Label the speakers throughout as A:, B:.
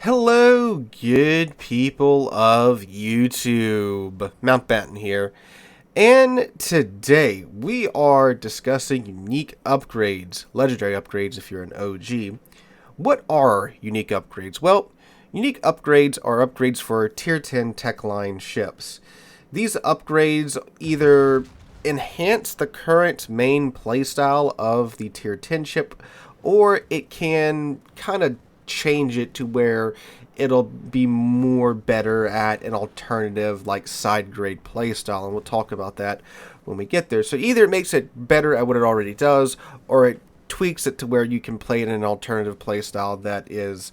A: Hello, good people of YouTube. Mountbatten here. And today we are discussing unique upgrades, legendary upgrades if you're an OG. What are unique upgrades? Well, unique upgrades are upgrades for tier 10 tech line ships. These upgrades either enhance the current main playstyle of the tier 10 ship, or it can kind of change it to where it'll be more better at an alternative like side grade playstyle, and we'll talk about that when we get there. So either it makes it better at what it already does, or it tweaks it to where you can play it in an alternative playstyle that is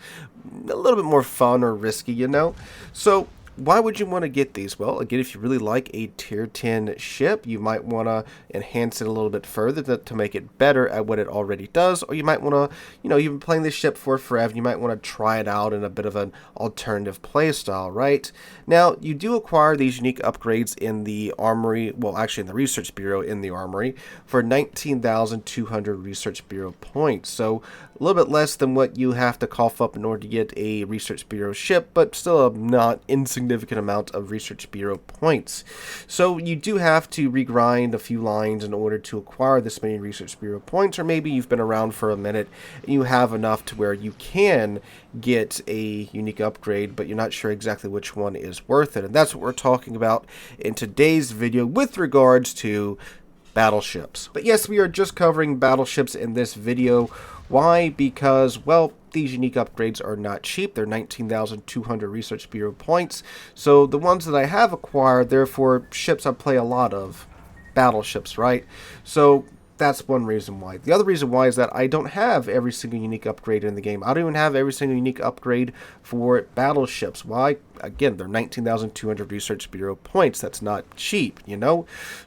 A: a little bit more fun or risky, So why would you want to get these? Well, again, if you really like a tier 10 ship, you might want to enhance it a little bit further to make it better at what it already does. Or you might want to, you've been playing this ship for forever, you might want to try it out in a bit of an alternative playstyle, right? Now, you do acquire these unique upgrades in the armory, well, actually in the Research Bureau in the armory, for 19,200 Research Bureau points. So a little bit less than what you have to cough up in order to get a Research Bureau ship, but still a not insignificant amount of Research Bureau points. So you do have to regrind a few lines in order to acquire this many Research Bureau points, or maybe you've been around for a minute and you have enough to where you can get a unique upgrade, but you're not sure exactly which one is worth it. And that's what we're talking about in today's video with regards to battleships. But yes, we are just covering battleships in this video. Why? Because, well, these unique upgrades are not cheap. They're 19,200 Research Bureau points. So the ones that I have acquired, therefore, ships I play a lot of. Battleships, right? So that's one reason why. The other reason why is that I don't have every single unique upgrade in the game. I don't even have every single unique upgrade for battleships. Why? Again, they're 19,200 Research Bureau points. That's not cheap,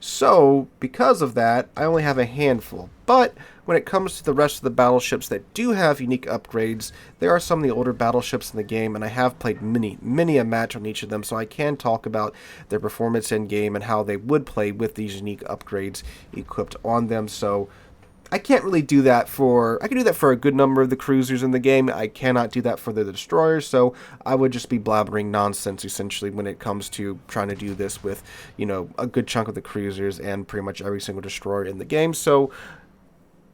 A: So, because of that, I only have a handful. But when it comes to the rest of the battleships that do have unique upgrades, there are some of the older battleships in the game, and I have played many a match on each of them, so I can talk about their performance in game and how they would play with these unique upgrades equipped on them. So I can't really do that I can do that for a good number of the cruisers in the game. I cannot do that for the destroyers, so I would just be blabbering nonsense essentially when it comes to trying to do this with, a good chunk of the cruisers and pretty much every single destroyer in the game. So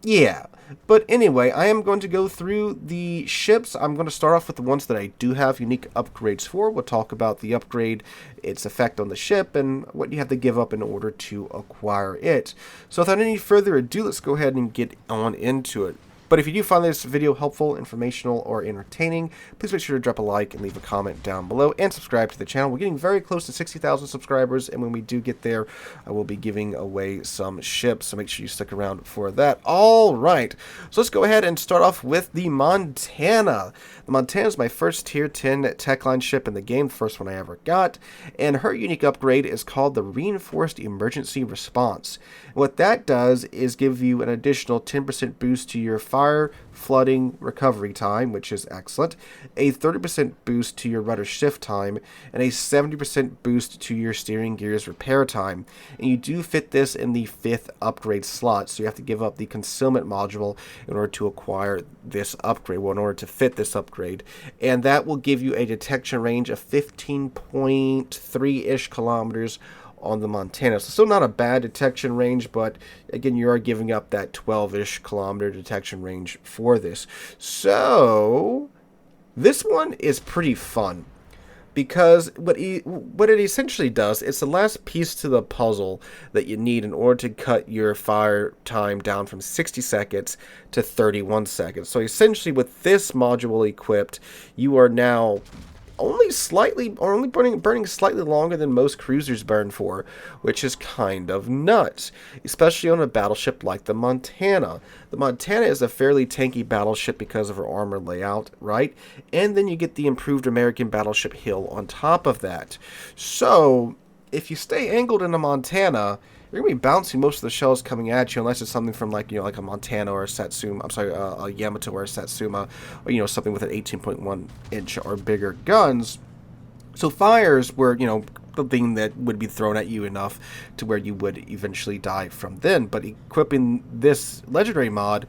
A: yeah, but anyway, I am going to go through the ships. I'm going to start off with the ones that I do have unique upgrades for. We'll talk about the upgrade, its effect on the ship, and what you have to give up in order to acquire it. So without any further ado, let's go ahead and get on into it. But if you do find this video helpful, informational, or entertaining, please make sure to drop a like and leave a comment down below and subscribe to the channel. We're getting very close to 60,000 subscribers, and when we do get there, I will be giving away some ships, so make sure you stick around for that. All right, so let's go ahead and start off with the Montana. The Montana is my first tier 10 tech line ship in the game, the first one I ever got, and her unique upgrade is called the Reinforced Emergency Response. What that does is give you an additional 10% boost to your fire, flooding, recovery time, which is excellent, a 30% boost to your rudder shift time, and a 70% boost to your steering gears repair time. And you do fit this in the 5th upgrade slot, so you have to give up the concealment module in order to acquire this upgrade, well, in order to fit this upgrade. And that will give you a detection range of 15.3-ish kilometers on the Montana. So still not a bad detection range, but again, you are giving up that 12-ish kilometer detection range for this. So this one is pretty fun because what it essentially does, it's the last piece to the puzzle that you need in order to cut your fire time down from 60 seconds to 31 seconds. So essentially with this module equipped, you are now only burning slightly longer than most cruisers burn for, which is kind of nuts, especially on a battleship like the Montana. The Montana is a fairly tanky battleship because of her armor layout, right? And then you get the improved American battleship hill on top of that. So if you stay angled in a Montana, you're going to be bouncing most of the shells coming at you, unless it's something from like a Montana or a Satsuma, a Yamato or a Satsuma, or something with an 18.1 inch or bigger guns. So fires were, the thing that would be thrown at you enough to where you would eventually die from then. But equipping this legendary mod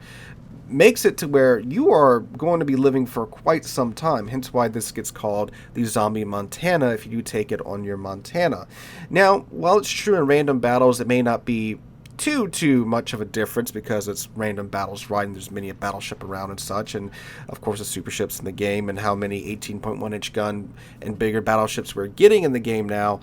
A: makes it to where you are going to be living for quite some time, hence why this gets called the Zombie Montana if you do take it on your Montana. Now, while it's true in random battles, it may not be too much of a difference because it's random battles, right? And there's many a battleship around and such, and of course the super ships in the game, and how many 18.1 inch gun and bigger battleships we're getting in the game now.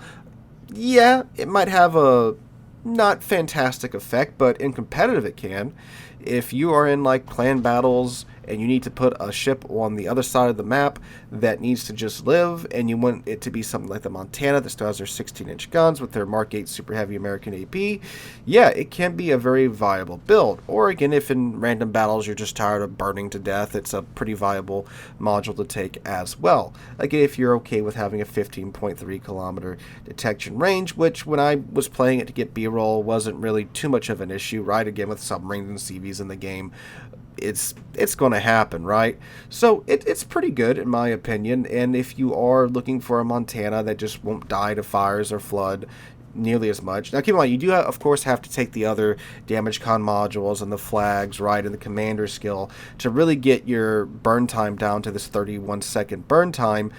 A: Yeah, it might have a not fantastic effect, but in competitive it can. If you are in like clan battles and you need to put a ship on the other side of the map that needs to just live, and you want it to be something like the Montana that still has their 16-inch guns with their Mark 8 Super Heavy American AP, yeah, it can be a very viable build. Or again, if in random battles you're just tired of burning to death, it's a pretty viable module to take as well. Again, if you're okay with having a 15.3 kilometer detection range, which when I was playing it to get B-roll wasn't really too much of an issue, right? Again, with submarines and CVs in the game, it's going to happen, right? So it's pretty good in my opinion. And if you are looking for a Montana that just won't die to fires or flood nearly as much. Now keep in mind, you do of course have to take the other damage con modules and the flags, right, and the commander skill to really get your burn time down to this 31-second burn time.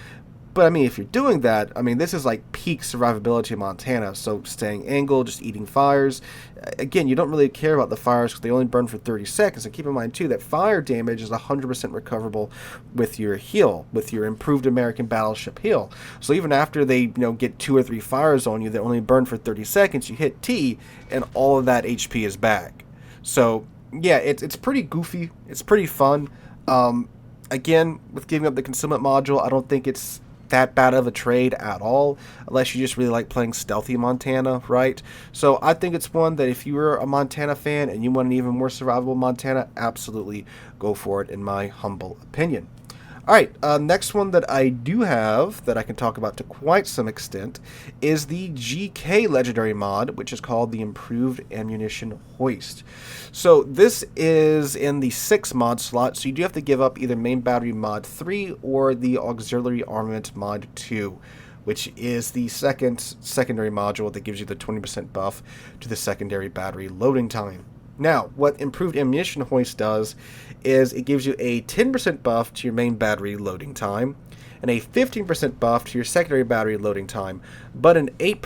A: But I mean, if you're doing that, I mean, this is like peak survivability in Montana. So staying angled, just eating fires. Again, you don't really care about the fires because they only burn for 30 seconds. And keep in mind, too, that fire damage is 100% recoverable with your heal, with your improved American Battleship heal. So even after they, get 2 or 3 fires on you that only burn for 30 seconds, you hit T, and all of that HP is back. So, yeah, it's pretty goofy. It's pretty fun. Again, with giving up the concealment module, I don't think it's that bad of a trade at all, unless you just really like playing stealthy Montana, right? So I think it's one that if you're a Montana fan and you want an even more survivable Montana, absolutely go for it, in my humble opinion. Alright, next one that I do have that I can talk about to quite some extent is the GK Legendary mod, which is called the Improved Ammunition Hoist. So this is in the 6 mod slot, so you do have to give up either Main Battery Mod 3 or the Auxiliary Armament Mod 2, which is the secondary module that gives you the 20% buff to the secondary battery loading time. Now, what Improved Ammunition Hoist does is it gives you a 10% buff to your main battery loading time and a 15% buff to your secondary battery loading time, but an 8%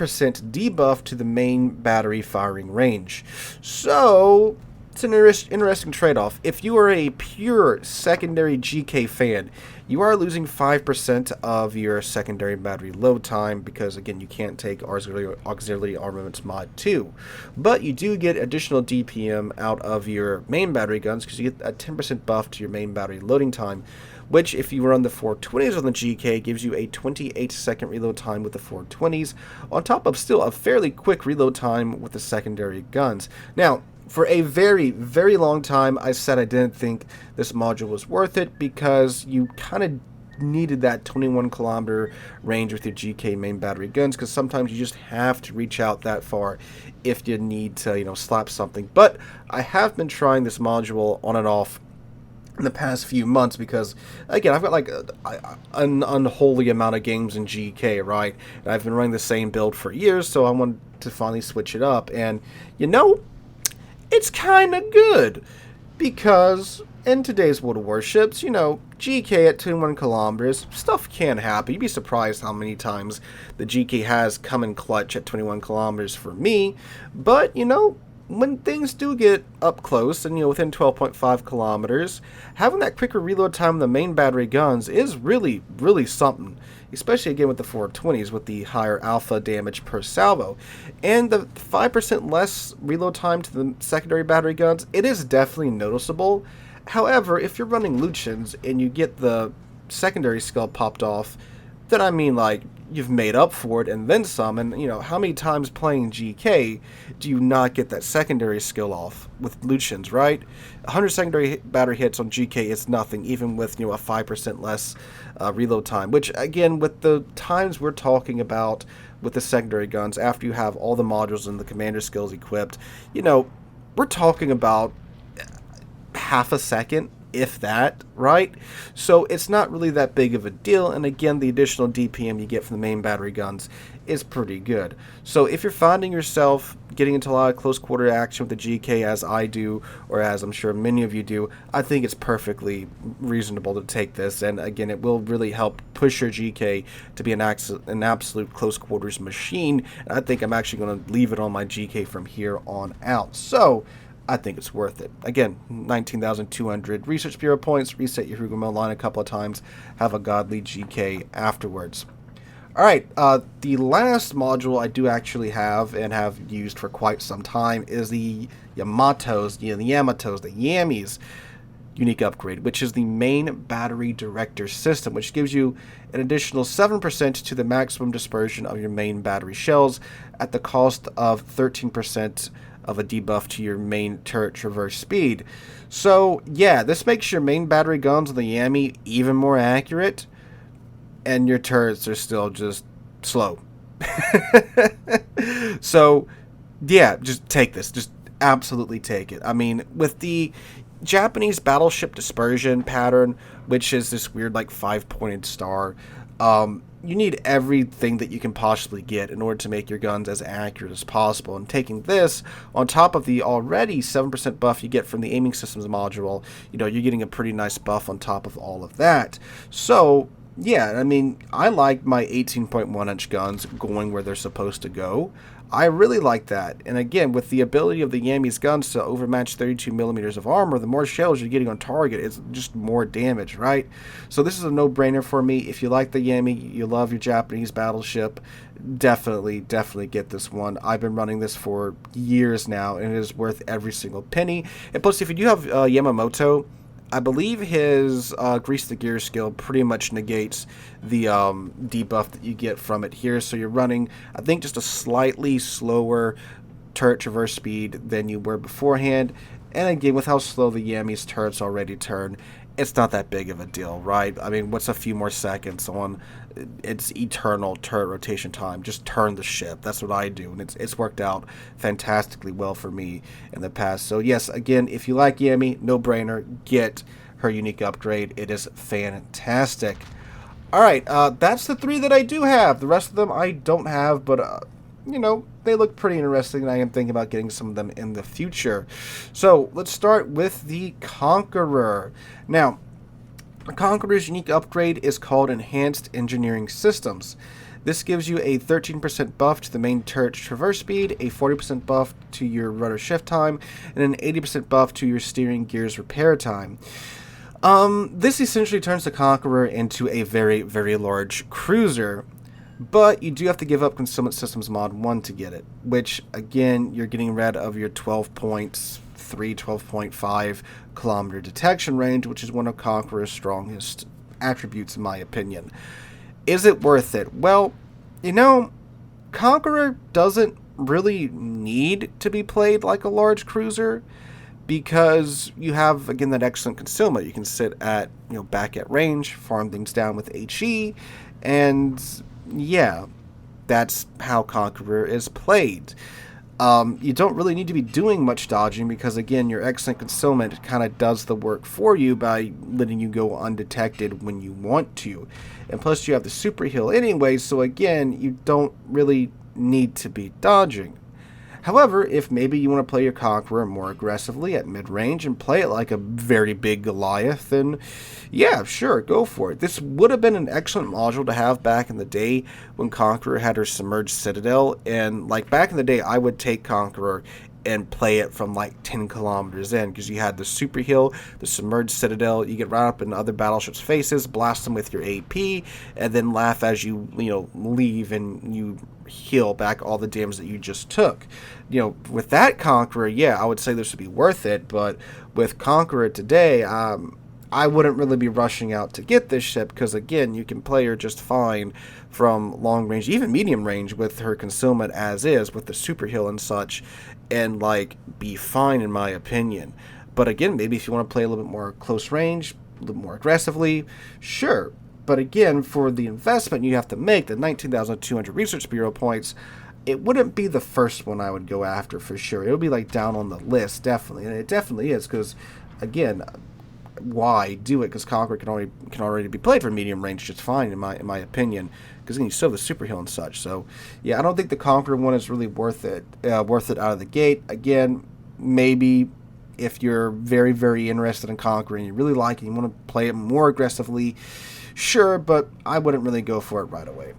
A: debuff to the main battery firing range. So, it's an interesting trade-off. If you are a pure secondary GK fan, you are losing 5% of your secondary battery load time because, again, you can't take Auxiliary Armaments Mod 2. But you do get additional DPM out of your main battery guns because you get a 10% buff to your main battery loading time, which, if you run the 420s on the GK, gives you a 28-second reload time with the 420s, on top of still a fairly quick reload time with the secondary guns. Now, for a very, very long time, I said I didn't think this module was worth it because you kind of needed that 21-kilometer range with your GK main battery guns, because sometimes you just have to reach out that far if you need to, slap something. But I have been trying this module on and off in the past few months because, again, I've got like an unholy amount of games in GK, right? And I've been running the same build for years, so I wanted to finally switch it up. And, it's kind of good because in today's World of Warships, GK at 21 kilometers, stuff can happen. You'd be surprised how many times the GK has come in clutch at 21 kilometers for me. But, when things do get up close and, within 12.5 kilometers, having that quicker reload time on the main battery guns is really, really something. Especially, again, with the 420s with the higher alpha damage per salvo. And the 5% less reload time to the secondary battery guns, it is definitely noticeable. However, if you're running Lucians and you get the secondary skill popped off, then I mean, like, you've made up for it and then some. And, how many times playing GK do you not get that secondary skill off with Lucians, right? 100 secondary battery hits on GK is nothing, even with, a 5% less reload time. Which, again, with the times we're talking about with the secondary guns, after you have all the modules and the commander skills equipped, we're talking about half a second, if that, right? So it's not really that big of a deal, and again, the additional DPM you get from the main battery guns is pretty good. So if you're finding yourself getting into a lot of close quarter action with the GK as I do, or as I'm sure many of you do, I think it's perfectly reasonable to take this. And again, it will really help push your GK to be an absolute close quarters machine. And I think I'm actually going to leave it on my GK from here on out. So I think it's worth it. Again, 19,200 Research Bureau points, reset your Hugo line a couple of times, have a godly GK afterwards. Alright, the last module I do actually have and have used for quite some time is the Yamatos, the Yamis unique upgrade, which is the main battery director system, which gives you an additional 7% to the maximum dispersion of your main battery shells at the cost of 13% of a debuff to your main turret traverse speed. So yeah, this makes your main battery guns on the Yami even more accurate, and your turrets are still just slow. So yeah, just take this. Just absolutely take it. I mean, with the Japanese battleship dispersion pattern, which is this weird like 5-pointed star, you need everything that you can possibly get in order to make your guns as accurate as possible. And taking this on top of the already 7% buff you get from the aiming systems module, you're getting a pretty nice buff on top of all of that. So yeah, I mean, I like my 18.1 inch guns going where they're supposed to go. I really like that. And again, with the ability of the Yami's guns to overmatch 32 millimeters of armor, the more shells you're getting on target, it's just more damage, right? So this is a no-brainer for me. If you like the Yami, you love your Japanese battleship, definitely get this one. I've been running this for years now, and it is worth every single penny. And plus, if you do have Yamato, I believe his Grease the Gear skill pretty much negates the debuff that you get from it here. So you're running, I think, just a slightly slower turret traverse speed than you were beforehand. And again, with how slow the Yami's turrets already turn, it's not that big of a deal, right? I mean, what's a few more seconds on its eternal turret rotation time? Just turn the ship. That's what I do, and it's worked out fantastically well for me in the past. So yes, again, if you like Yami, no brainer, get her unique upgrade. It is fantastic. All right, that's the 3 that I do have. The rest of them I don't have, but they look pretty interesting, and I am thinking about getting some of them in the future. So let's start with the Conqueror. Now, the Conqueror's unique upgrade is called Enhanced Engineering Systems. This gives you a 13% buff to the main turret traverse speed, a 40% buff to your rudder shift time, and an 80% buff to your steering gears repair time. This essentially turns the Conqueror into a very, very large cruiser, but you do have to give up Concealment Systems Mod 1 to get it, which, again, you're getting rid of your 12.5 kilometer detection range, which is one of Conqueror's strongest attributes, in my opinion. Is it worth it? Well, Conqueror doesn't really need to be played like a large cruiser, because you have, again, that excellent concealment. You can sit at, back at range, farm things down with HE, and yeah, that's how Conqueror is played. You don't really need to be doing much dodging because, again, your excellent concealment kind of does the work for you by letting you go undetected when you want to. And plus, you have the super heal anyway, so again, you don't really need to be dodging. However, if maybe you want to play your Conqueror more aggressively at mid-range and play it like a very big Goliath, then yeah, sure, go for it. This would have been an excellent module to have back in the day when Conqueror had her Submerged Citadel, and like back in the day, I would take Conqueror and play it from like 10 kilometers in, because you had the super heal, the Submerged Citadel, you get right up in other battleships' faces, blast them with your AP, and then laugh as you leave and you heal back all the damage that you just took. With that Conqueror, yeah, I would say this would be worth it, but with Conqueror today, I wouldn't really be rushing out to get this ship, because again, you can play her just fine from long range, even medium range, with her concealment as is, with the super heal and such, and be fine in my opinion. But again, maybe if you want to play a little bit more close range, a little more aggressively, sure. But again, for the investment you have to make, the 19,200 Research Bureau points, it wouldn't be the first one I would go after for sure. It would be down on the list, definitely. And it definitely is, because again, why do it, because Conqueror can already be played for medium range just fine in my opinion, because you still have the super heal and such. So yeah, I don't think the Conqueror one is really worth it out of the gate. Again, maybe if you're very interested in Conqueror and you really like it, you want to play it more aggressively, sure, but I wouldn't really go for it right away.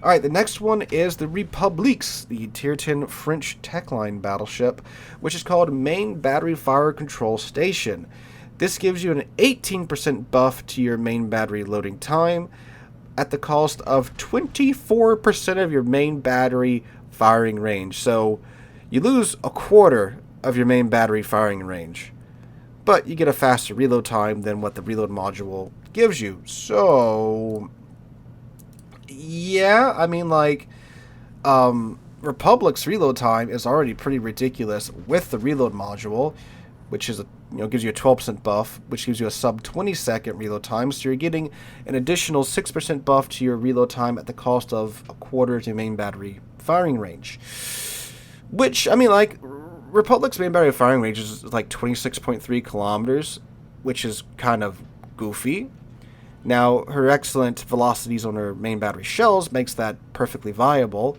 A: Alright, the next one is the Republiques, the Tier 10 French tech line battleship, which is called Main Battery Fire Control Station. This gives you an 18% buff to your main battery loading time at the cost of 24% of your main battery firing range. So you lose a quarter of your main battery firing range, but you get a faster reload time than what the reload module gives you. So yeah, I mean, like, Republic's reload time is already pretty ridiculous with the reload module, which is gives you a 12% buff, which gives you a sub 20-second reload time. So you're getting an additional 6% buff to your reload time at the cost of a quarter to main battery firing range. Which, I mean, like, Republic's main battery firing range is like 26.3 kilometers, which is kind of goofy. Now, her excellent velocities on her main battery shells makes that perfectly viable.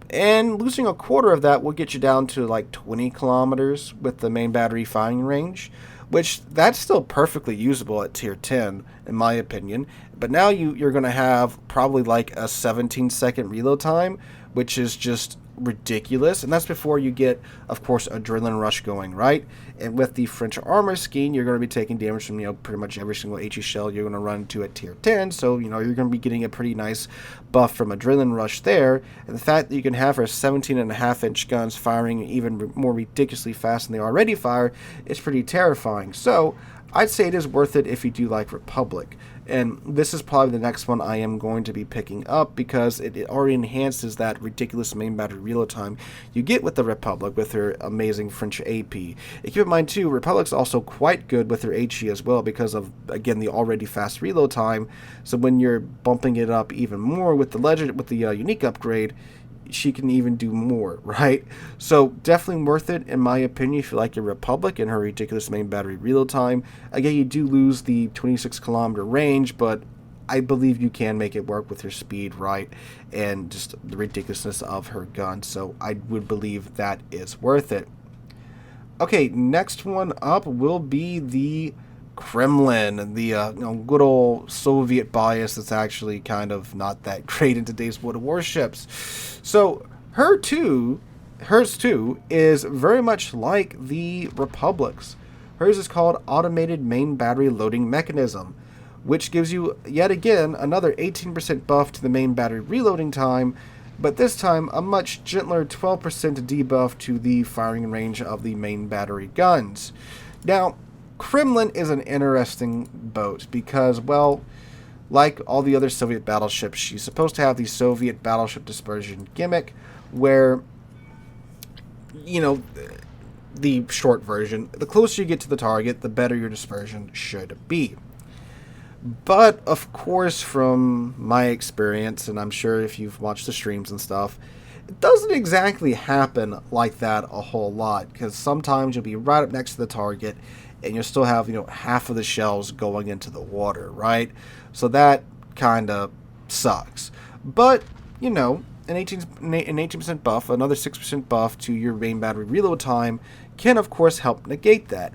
A: And losing a quarter of that will get you down to like 20 kilometers with the main battery firing range, which that's still perfectly usable at tier 10, in my opinion. But now you're going to have probably like a 17-second reload time, which is just ridiculous. And that's before you get, of course, adrenaline rush going, right? And with the French armor scheme, you're going to be taking damage from pretty much every single HE shell you're going to run to at tier 10. So you're going to be getting a pretty nice buff from adrenaline rush there. And the fact that you can have her 17.5-inch guns firing even more ridiculously fast than they already fire is pretty terrifying. So I'd say it is worth it if you do like Republic. And this is probably the next one I am going to be picking up because it already enhances that ridiculous main battery reload time you get with the Republic with her amazing French AP. And keep in mind too, Republic's also quite good with her HE as well because of, again, the already fast reload time. So when you're bumping it up even more with the unique upgrade, she can even do more, right? So definitely worth it in my opinion if you like your Republic and her ridiculous main battery reload time. Again, you do lose the 26-kilometer range, but I believe you can make it work with her speed, right? And just the ridiculousness of her gun. So I would believe that is worth it. Okay, next one up will be the Kremlin, the good old Soviet bias that's actually kind of not that great in today's world of warships. So hers too is very much like the Republic's. Hers is called Automated Main Battery Loading Mechanism, which gives you yet again another 18% buff to the main battery reloading time, but this time a much gentler 12% debuff to the firing range of the main battery guns. Now, Kremlin is an interesting boat because, well, like all the other Soviet battleships, she's supposed to have the Soviet battleship dispersion gimmick where, the short version, the closer you get to the target, the better your dispersion should be. But, of course, from my experience, and I'm sure if you've watched the streams and stuff, it doesn't exactly happen like that a whole lot, because sometimes you'll be right up next to the target, and you'll still have, half of the shells going into the water, right? So that kind of sucks. But, an 18% buff, another 6% buff to your main battery reload time can, of course, help negate that.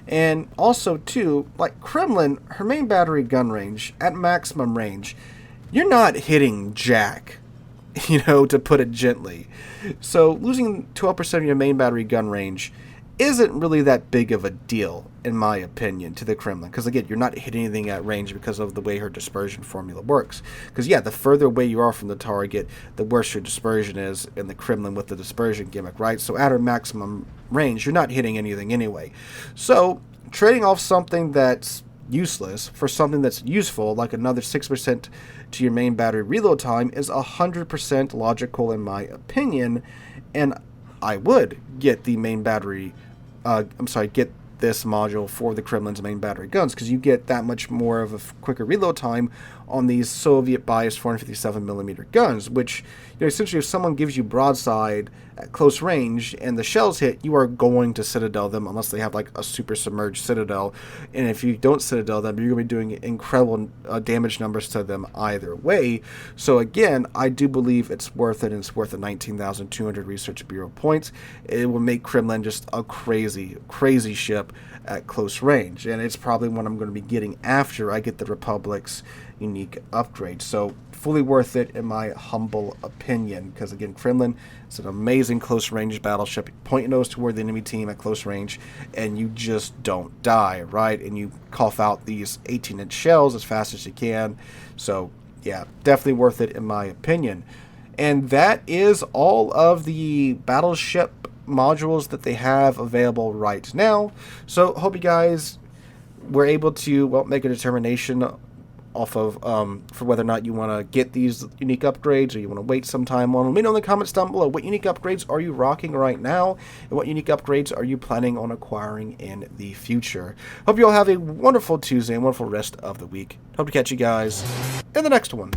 A: And also, too, like Kremlin, her main battery gun range, at maximum range, you're not hitting jack, to put it gently. So losing 12% of your main battery gun range isn't really that big of a deal, in my opinion, to the Kremlin. Because, again, you're not hitting anything at range because of the way her dispersion formula works. Because, yeah, the further away you are from the target, the worse your dispersion is in the Kremlin with the dispersion gimmick, right? So at her maximum range, you're not hitting anything anyway. So trading off something that's useless for something that's useful, like another 6% to your main battery reload time, is 100% logical, in my opinion. And I would get the main battery... get this module for the Kremlin's main battery guns, because you get that much more of a quicker reload time on these Soviet-biased 457mm guns, which, essentially if someone gives you broadside at close range and the shells hit, you are going to citadel them unless they have like a super submerged citadel, and if you don't citadel them, you're going to be doing incredible damage numbers to them either way. So again, I do believe it's worth it, and it's worth the 19,200 Research Bureau points. It will make Kremlin just a crazy ship at close range, and it's probably what I'm going to be getting after I get the Republic's unique upgrade. So fully worth it in my humble opinion, because again, Kremlin is an amazing close range battleship. Point your nose toward the enemy team at close range and you just don't die, right? And you cough out these 18-inch shells as fast as you can. So yeah, definitely worth it in my opinion. And that is all of the battleship modules that they have available right now. So hope you guys were able to, well, make a determination off of for whether or not you want to get these unique upgrades, or you want to wait some time on them. Let me know in the comments down below, what unique upgrades are you rocking right now, and what unique upgrades are you planning on acquiring in the future. Hope you all have a wonderful Tuesday and wonderful rest of the week. Hope to catch you guys in the next one.